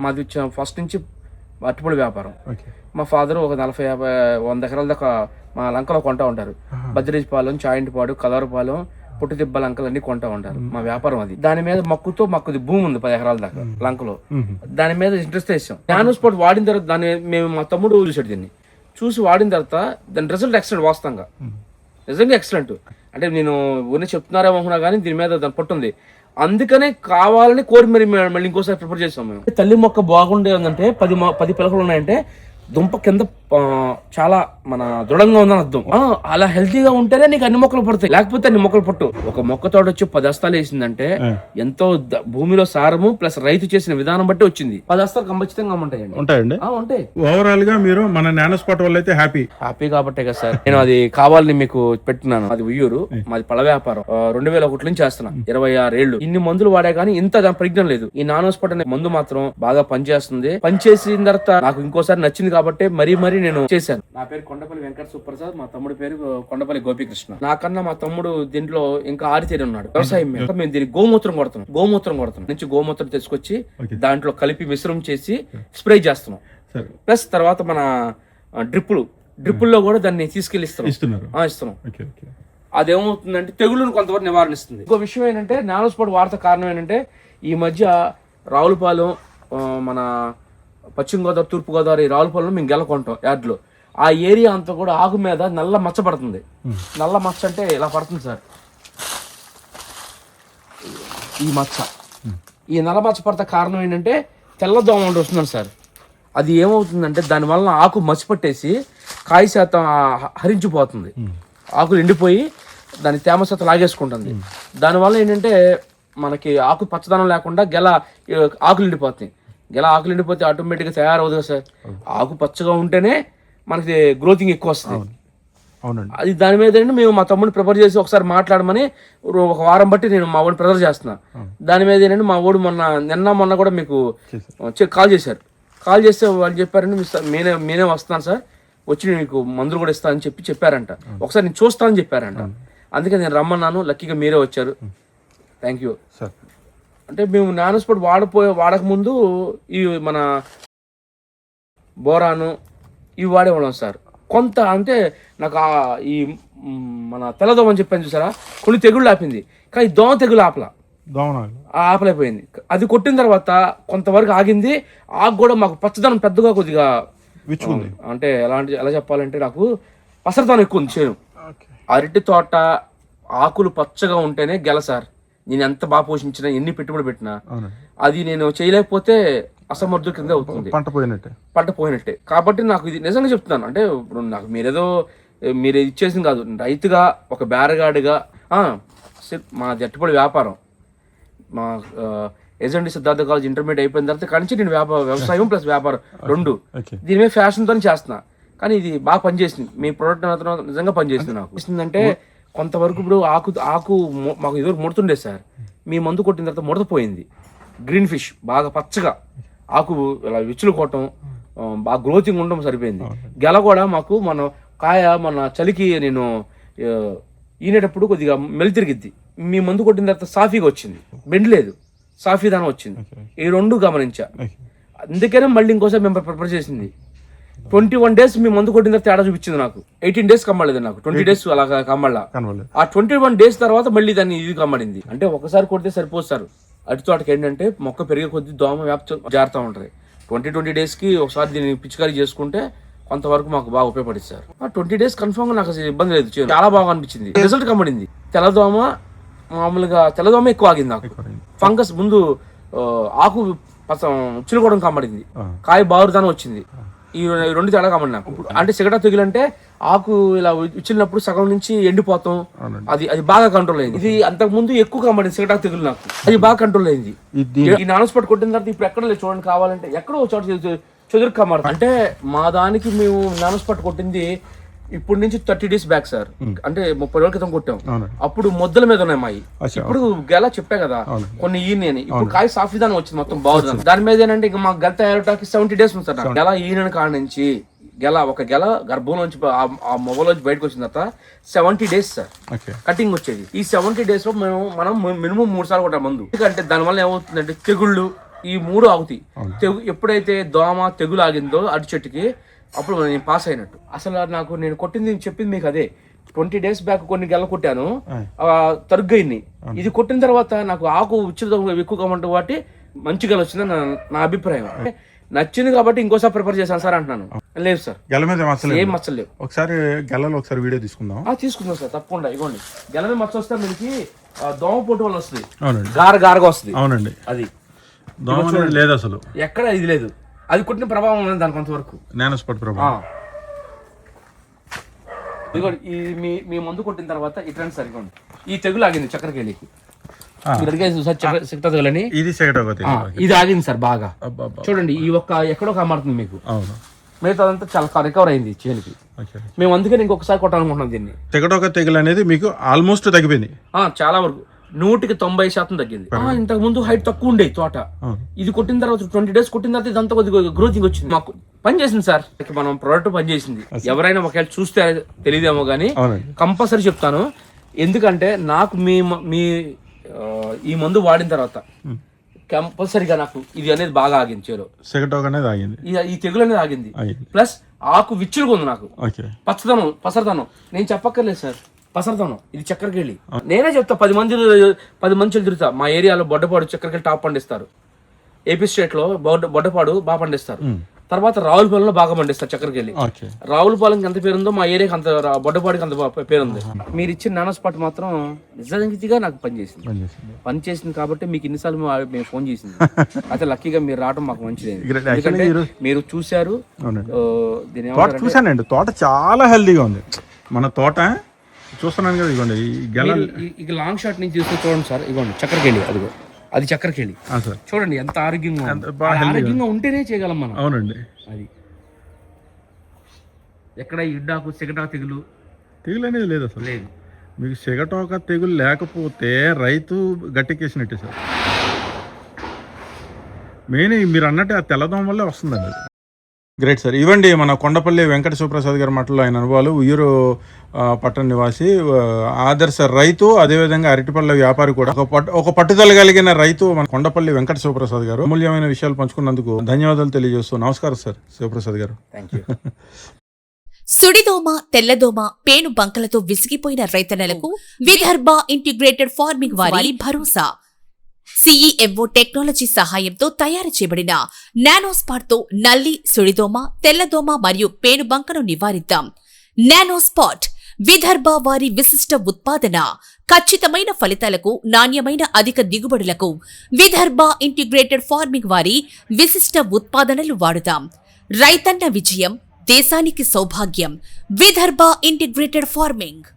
మాది ఫస్ట్ నుంచి అరటిపళ్ళు వ్యాపారం. మా ఫాదర్ ఒక 40-50-100 ఎకరాల దాకా మా లంకలో కొంటా ఉంటారు. బద్రేజ్పాలెం, చాయింటిపాడు, కలవరపాలెం, పుట్టిదిబ్బ లంకలు అన్ని కొంటా ఉంటారు. మా వ్యాపారం అది. దాని మీద మాకుది భూమి ఉంది 10 ఎకరాల దాకా లంకలో. దాని మీద ఇంట్రెస్ట్ వేసాం. నానో స్పాట్ వాడిన తర్వాత దాన్ని మేము మా తమ్ముడు చూసాడు. దీన్ని చూసి వాడిన తర్వాత దాని రిజల్ట్ ఎక్సలెంట్. వాస్తవంగా నిజంగా ఎక్సలెంట్. అంటే నేను ఊరిని చెప్తున్నారేమో అనుకున్నా కానీ దీని మీద దాని పట్టుంది. అందుకనే కావాలని కోరి మళ్ళీ ఇంకోసారి ప్రిపేర్ చేసాం మేము. తల్లి మొక్క బాగుండే ఉందంటే 10 పిలకలు ఉన్నాయంటే దుంప కింద చాలా మన దృఢంగా ఉందని అర్థం. అలా హెల్తీగా ఉంటేనే నీకు అన్ని మొక్కలు పడతాయి, లేకపోతే అన్ని మొక్కలు పట్టు. ఒక మొక్క తోట వచ్చి 10 హస్తాలు వేసిందంటే ఎంతో భూమిలో సారము ప్లస్ రైతు చేసిన విధానం బట్టి వచ్చింది. 10 హస్తాలు ఖచ్చితంగా ఉంటాయండి. ఉంటాయి. ఓవరాల్ గా మీరు మన నానో స్పాట్ వల్ల అయితే హ్యాపీ కాబట్టే కదా సార్ నేను అది కావాలని మీకు పెట్టినాను. అది ఉయ్యూరు, మాది పళ్ళ వ్యాపారం. 2001 నుంచి చేస్తున్నా, 26 ఏళ్ళు. ఇన్ని మందులు వాడే కానీ ఇంత ప్రజ్ఞం లేదు. ఈ నానో స్పాట్ అనే మందు మాత్రం బాగా పనిచేస్తుంది. పనిచేసిన తర్వాత నాకు ఇంకోసారి నచ్చింది కాబట్టి మరీ నేను చేశాను. నా పేరు కొండపల్లి వెంకట సుప్రసాద్, మా తమ్ముడు పేరు కొండపల్లి గోపీకృష్ణ. నాకన్నా మా తమ్ముడు దీంట్లో ఇంకా ఆరితేరి ఉన్నాడు. వ్యవసాయం మేము దీనికి గోమూత్రం కొడుతున్నాం నుంచి గోమూత్రం తెచ్చుకొచ్చి దాంట్లో కలిపి మిశ్రమం చేసి స్ప్రే చేస్తున్నాం. ప్లస్ తర్వాత మన డ్రిప్పుల్లో కూడా దాన్ని తీసుకెళ్లి ఇస్తున్నాం. అదేమవుతుందంటే తెగుళ్ళను కొంతవరకు నివారణిస్తుంది. ఇంకో విషయం ఏంటంటే నానో స్పాట్ వాడత కారణం ఏంటంటే ఈ మధ్య రావులపాలెం, మన పశ్చిమ గోదావరి, తూర్పు గోదావరి, రావులపాలెంలో మేము గెలకొంటాం యార్డ్లో. ఆ ఏరియా అంతా కూడా ఆకు మీద నల్ల మచ్చ పడుతుంది. నల్ల మచ్చ అంటే ఇలా పడుతుంది సార్. ఈ నల్ల మచ్చ పడత కారణం ఏంటంటే తెల్లదోమ వస్తుందండి సార్. అది ఏమవుతుందంటే దానివల్ల ఆకు మచ్చ పట్టేసి కాయ శాతం హరించిపోతుంది. ఆకులు ఎండిపోయి దాని తేమ శాతం లాగేసుకుంటుంది. దానివల్ల ఏంటంటే మనకి ఆకు పచ్చదనం లేకుండా ఆకులు ఎండిపోతాయి. ఆకులు ఎండిపోతే ఆటోమేటిక్గా తయారవుతుంది కదా సార్. ఆకు పచ్చగా ఉంటేనే మనకి గ్రోతింగ్ ఎక్కువ వస్తుంది. అది దాని మీద మేము మా తమ్ముడిని ప్రిపేర్ చేసి ఒకసారి మాట్లాడమని ఒక వారం బట్టి నేను మా వాడిని ప్రిపేర్ చేస్తున్నా. దాని మీద ఏంటంటే మా వాడు మొన్న కూడా మీకు కాల్ చేస్తే వాళ్ళు చెప్పారంటే నేనే వస్తాను సార్, వచ్చి మీకు మందులు కూడా ఇస్తా అని చెప్పారంట. ఒకసారి నేను చూస్తానని చెప్పారంట. అందుకే నేను రమ్మన్నాను. లక్కీగా మీరే వచ్చారు. Thank you sir. అంటే మేము నానో స్పాట్ వాడక ముందు ఈ మన బోరాను ఇవి వాడేవాళ్ళం సార్. కొంత అంటే నాకు ఈ మన తెల్లదోమ అని చెప్పాను చూసారా, కొన్ని తెగుళ్ళు ఆపింది. కానీ దోమ తెగులు ఆపలేకపోయింది. అది కొట్టిన తర్వాత కొంతవరకు ఆగింది. ఆకు కూడా మాకు పచ్చదనం పెద్దగా కొద్దిగా అంటే ఎలా చెప్పాలంటే నాకు పసరతనం ఎక్కువ ఉంది. చేను అరటి తోట ఆకులు పచ్చగా ఉంటేనే సార్. నేను ఎంత బాగా పోషించినా, ఎన్ని పెట్టుబడి పెట్టినా అది నేను చేయలేకపోతే అసమర్థు కింద అవుతుంది, పంట పోయినట్టే. కాబట్టి నాకు ఇది నిజంగా చెప్తున్నాను. అంటే ఇప్పుడు నాకు మీరు ఇచ్చేసింది కాదు, రైతుగా ఒక బేరగాడిగా మా జట్టుపడి వ్యాపారం, మా ఎస్ఎన్డి సిద్ధార్థ కాలేజ్ ఇంటర్మీడియట్ అయిపోయిన తర్వాత కానీ నేను వ్యవసాయం ప్లస్ వ్యాపారం రెండు దీని మీద ఫ్యాషన్తో చేస్తున్నా. కానీ ఇది బాగా పనిచేసింది. మీ ప్రోడక్ట్ మాత్రం నిజంగా పనిచేసింది. నాకు ఇస్తుందంటే కొంతవరకు ఇప్పుడు ఆకు మాకు ఎదురు ముడుతుండే సార్. మీ మందు కొట్టిన తర్వాత ముడతపోయింది. గ్రీన్ ఫిష్ బాగా పచ్చగా ఆకు ఇలా విచ్చులు కొట్టడం, బాగా గ్రోతింగ్ ఉండడం సరిపోయింది. కూడా మాకు మన చలికి నేను ఈనేటప్పుడు కొద్దిగా మెలితిరిగిద్ది. మీ మందు కొట్టిన తర్వాత సాఫీగా వచ్చింది, బెండ్ లేదు, సాఫీదానం వచ్చింది. ఈ రెండు గమనించా. అందుకనే మళ్ళీ ఇంకోసారి మేము ప్రిపేర్ చేసింది. 21 days మీ మందు కొట్టిన తర్వాత తేడా చూపించింది. నాకు 18 days కమ్మలేదు, నాకు 20 days అలా కమ్మల్లా. ఆ 21 days తర్వాత మళ్ళీ దాన్ని ఇది కమ్మడింది. అంటే ఒకసారి కొడితే సరిపోదు సార్. అటు తోటకి ఏంటంటే మొక్క పెరిగే కొద్ది దోమ వ్యాప్తి జారుతూ ఉంటుంది. 20 days కి ఒకసారి దీన్ని పిచికారీ చేసుకుంటే కొంతవరకు మాకు బాగా ఉపయోగపడింది సార్. 20 days కన్ఫర్మ్ గా నాకు అసలు ఇబ్బంది లేదు, చాలా బాగా అనిపించింది. రిజల్ట్ కమ్మడింది. తెల్లదోమ ఎక్కువ ఆగింది నాకు. ఫంగస్ ముందు ఆకు చిలుకోవడం కమ్మడింది, కాయ బారుదానం వచ్చింది. ఈ రెండు తేడా కమ్మడి నాకు. అంటే సిగట తెగులంటే ఆకు ఇలా ఇచ్చినప్పుడు సగం నుంచి ఎండిపోతాం, అది బాగా కంట్రోల్ అయింది. ఇది అంతకు ముందు ఎక్కువ కమ్మడింది సిగట తెగులు నాకు, అది బాగా కంట్రోల్ అయింది. ఈ నానో స్పాట్ కొట్టిన తర్వాత ఇప్పుడు ఎక్కడ లేదు చూడండి, కావాలంటే ఎక్కడో చోట చెదురు కమ్మడు. అంటే మా దానికి మేము నానో స్పాట్ కొట్టింది ఇప్పుడు నుంచి 30 days బ్యాక్ సార్. అంటే 30 రోజుల క్రితం కొట్టాం. అప్పుడు మొద్దల మీద ఉన్నాయి మాయి. ఇప్పుడు చెప్పా కదా కొన్ని ఈయన ఇప్పుడు కాయ సాఫీదానం వచ్చింది, మొత్తం బాగుంది. దాని మీద ఏంటంటే ఇంకా మాకు గెల తయారటానికి 70 days ఉంది సార్. ఈయన కాడ నుంచి ఒక గర్భంలోంచి ఆ మొగలోంచి బయటకు వచ్చిన తర్వాత 70 days సార్ కటింగ్ వచ్చేది. ఈ 70 days లో మనం మినిమం 3 సార్లు కొట్టాం మందు. ఎందుకంటే దానివల్ల ఏమవుతుందంటే తెగుళ్ళు ఈ 3 ఆగుతాయి. ఎప్పుడైతే దోమ తెగులు ఆగిందో అరటి చెట్టుకి అప్పుడు నేను పాస్ అయినట్టు. అసలు నాకు నేను కొట్టింది చెప్పింది మీకు అదే. 20 days బ్యాక్ కొన్ని గెల కొట్టాను, తరుగ్గయింది. ఇది కొట్టిన తర్వాత నాకు ఆకు ఎక్కువగా ఉంటుంది కాబట్టి మంచి గెల వచ్చిందని నా అభిప్రాయం. నచ్చింది కాబట్టి ఇంకోసారి ప్రిపేర్ చేశాను సార్ అంటున్నాను. లేదు సార్, గెల మీద ఏం మచ్చలేవు. ఒకసారి గెలలో ఒకసారి వీడియో తీసుకుందాం. తీసుకుందాం సార్, తప్పకుండా. ఇవ్వండి, గెల మీద మచ్చ వస్తే మనకి దోమ పోటు వల్ల వస్తుంది, అవునండి, గారగా వస్తుంది. అవునండి, అది దోమ లేదు అసలు ఎక్కడ, ఇది లేదు. అది కొట్టిన ప్రభావం ఉంది దాని కొంతవరకు, నానోస్పాట్ ప్రభావం. ఇదిగోండి, మీ మందు కొట్టిన తర్వాత ఇట్లాంటి సార్ ఇవ్వండి. ఈ తెగులు ఆగింది చక్కెరకేళికి. ఇది ఆగింది సార్ బాగా. చూడండి, ఈ ఒక్క ఎక్కడో కమారుతుంది మీకు, మిగతా అంతా చాలా రికవర్ అయింది చేలికి. మేము అందుకే ఇంకొకసారి కొట్టాలనుకుంటున్నాం దీన్ని. తెగులు అనేది మీకు ఆల్మోస్ట్ తగ్గిపోయింది, చాలా వరకు 100% తగ్గింది. ఇంతకు ముందు హైట్ తక్కువ ఉండేది తోట. ఇది కొట్టిన తర్వాత 20 days కొట్టిన తర్వాత ఇదంతా కొద్దిగా గ్రోతింగ్ వచ్చింది. మాకు పని చేసింది సార్, మనం ప్రోడక్ట్ పని చేసింది. ఎవరైనా ఒకవేళ చూస్తే తెలియదేమో కానీ కంపల్సరీ చెప్తాను. ఎందుకంటే నాకు మీ ఈ మందు వాడిన తర్వాత కంపల్సరీగా నాకు ఇది అనేది బాగా ఆగింది. చేలో ఈ తెగులు అనేది ఆగింది. ప్లస్ ఆకు విచ్చులుగా ఉంది నాకు, పసరదనం నేను చెప్పక్కర్లేదు సార్. పసరదనం ఇది చక్కెరకేళి. నేనే చెప్తా, 10 మంచులు తిరుగుతా. మా ఏరియాలో బొడ్డపాడు చక్కెరకేళి టాప్ పండిస్తారు. ఏపీ స్టేట్ లో బొడ్డపాడు బాగా పండిస్తారు. తర్వాత రావులపాలెంలో బాగా పండిస్తారు చక్కెరకేళి. రావులపాలెంకి ఎంత పేరుందో మా ఏరియాకి అంత, బొడ్డపాడికి అంత పేరుంది. మీరు ఇచ్చిన నానోస్పాట్ మాత్రం నిజంగా నాకు పనిచేసింది కాబట్టి మీకు ఇన్నిసార్లు మేము ఫోన్ చేసింది. అయితే లక్కీగా మీరు రావడం మాకు మంచిది. ఎందుకంటే మీరు చూశారు, చూసానండి. తోట చాలా హెల్దీగా ఉంది. మన తోట చూస్తున్నాను కదా, ఇవ్వండి ఇక లాంగ్ షాట్ నుంచి చూస్తే చూడండి సార్. ఇవ్వండి చక్కెరకేళి, అదిగో అది చక్కెరకేళి. చూడండి ఎంత ఆరోగ్యంగా ఉంటేనే చేయగలం మనం. అవునండి, అది ఎక్కడ ఇడ్డాకు సిగటాకు తెగులు అనేది లేదు అసలు. లేదు, మీకు సిగటోక తెగులు లేకపోతే రైతు గట్టెక్కేసినట్టే సార్. మెయిన్ మీరు అన్నట్టు ఆ తెల్లదోమ వల్లే వస్తుందండి. Great sir. ఇవ్వండి మన కొండపల్లి వెంకట శివప్రసాద్ గారి మాటల్లో ఆయన అనుభవాలు. ఉయ్యూరు పట్టణ నివాసి, ఆదర్శ రైతు, అదేవిధంగా అరటిపళ్ళ వ్యాపారి కూడా. ఒక పట్టుదల కలిగిన రైతు మన కొండపల్లి వెంకట శివప్రసాద్ గారు. అమూల్యమైన విషయాలు పంచుకున్నందుకు ధన్యవాదాలు తెలియజేస్తూ నమస్కారం సార్ శివప్రసాద్ గారు. సుడిదోమ, తెల్లదోమ, పేను బంకలతో విసిగిపోయిన రైతన్నలకు విదర్భ ఇంటిగ్రేటెడ్ ఫార్మింగ్ వారి భరోసా. CEMO టెక్నాలజీ సహాయంతో తయారు చేయబడిన నానోస్పాట్ తో నల్లి, సుడిదోమ, తెల్లదోమ మరియు పేను బంకను నివారిద్దాం. నానోస్పాట్ విదర్భ వారి విశిష్ట ఉత్పాదన. ఖచ్చితమైన ఫలితాలకు, నాణ్యమైన అధిక దిగుబడులకు విదర్భ ఇంటిగ్రేటెడ్ ఫార్మింగ్ వారి విశిష్ట ఉత్పాదనలు వాడుదాం. రైతన్న విజయం, దేశానికి సౌభాగ్యం. Vidarbha integrated farming.